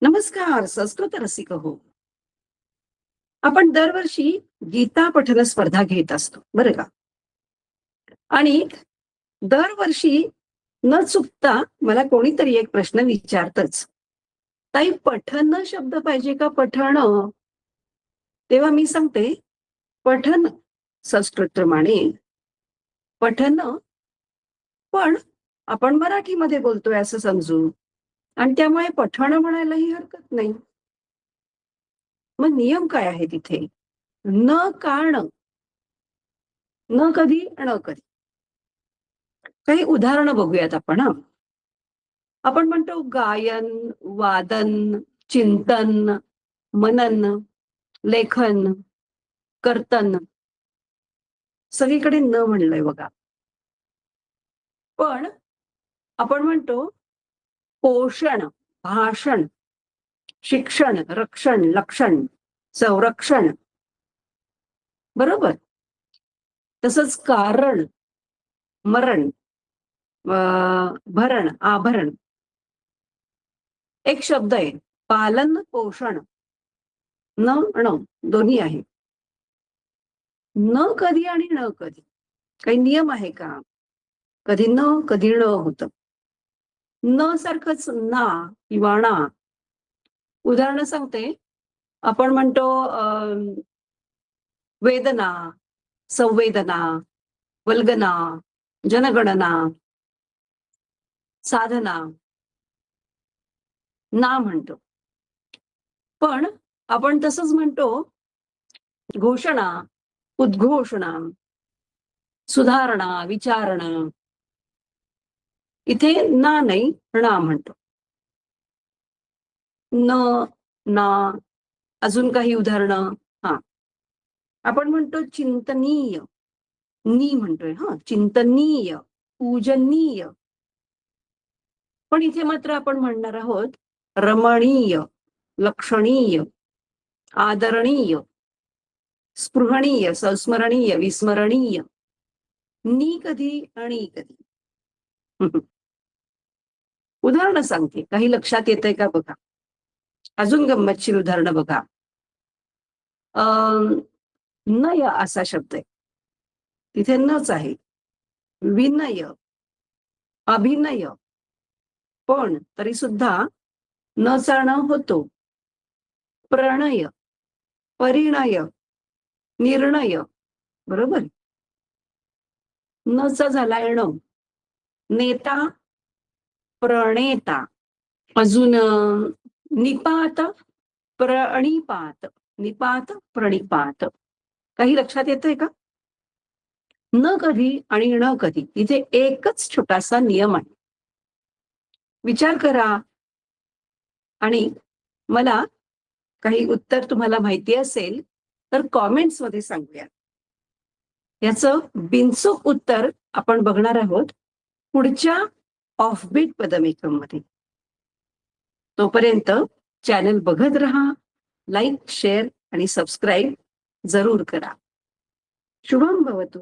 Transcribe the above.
नमस्कार संस्कृत रसिक हो. आपण दरवर्षी गीता पठन स्पर्धा घेत असतो बरं का. आणि दरवर्षी न चुकता मला कोणीतरी एक प्रश्न विचारतच, ताई पठन शब्द पाहिजे का पठण? तेव्हा मी सांगते पठन. संस्कृत प्रमाणे पठन, पण आपण मराठीमध्ये बोलतोय असं समजू, आणि त्यामुळे पठण म्हणायलाही हरकत नाही. मग नियम काय आहे तिथे? न कारण, न कधी, ण कधी. काही उदाहरणं बघूयात आपण हा. आपण म्हणतो गायन, वादन, चिंतन, मनन, लेखन, कर्तन. सगळीकडे न म्हणलंय बघा. पण आपण म्हणतो पोषण, भाषण, शिक्षण, रक्षण, लक्षण, संरक्षण. बरोबर. तसंच कारण, मरण, भरण, आभरण. एक शब्द आहे पालन पोषण. न ण दोन्ही आहे. न कधी आणि ण कधी काही नियम आहे का? कधी न कधी ण होतं. न सारखंच ना किंवा ना. उदाहरण सांगते. आपण म्हणतो वेदना, संवेदना, वल्गना, जनगणना, साधना. ना म्हणतो. पण आपण तसंच म्हणतो घोषणा, उद्घोषणा, सुधारणा, विचारणा. इथे ना नाही णा म्हणतो. न, ना. अजून काही उदाहरणं. हा. आपण म्हणतो चिंतनीय. नी म्हणतोय हा. चिंतनीय, पूजनीय. पण इथे मात्र आपण म्हणणार आहोत रमणीय, लक्षणीय, आदरणीय, स्पृहणीय, संस्मरणीय, विस्मरणीय. नी कधी आणि कधी. उदाहरणं सांगते, काही लक्षात येतंय का बघा. अजून गंमतशीर उदाहरणं बघा. नय असा शब्द आहे. तिथे नच आहे. विनय, अभिनय. पण तरी सुद्धा न चालणं होतो. प्रणय, परिणय, निर्णय. बरोबर. नचा झाला ण. नेता, प्रणेता. अजून निपात, प्रणिपात. निपात, प्रणिपात. काही लक्षात येतंय का? न कधी आणि ण कधी इथे एकच छोटासा नियम आहे. विचार करा आणि मला काही उत्तर तुम्हाला माहिती असेल तर कॉमेंट्स मध्ये सांगूया. याचं बिनचूक उत्तर आपण बघणार आहोत पुढच्या ऑफबीट पदमेक्रम मध्ये. तोपर्यंत चॅनल बघत राहा, लाईक, शेअर आणि सबस्क्राईब जरूर करा. शुभम भवतु.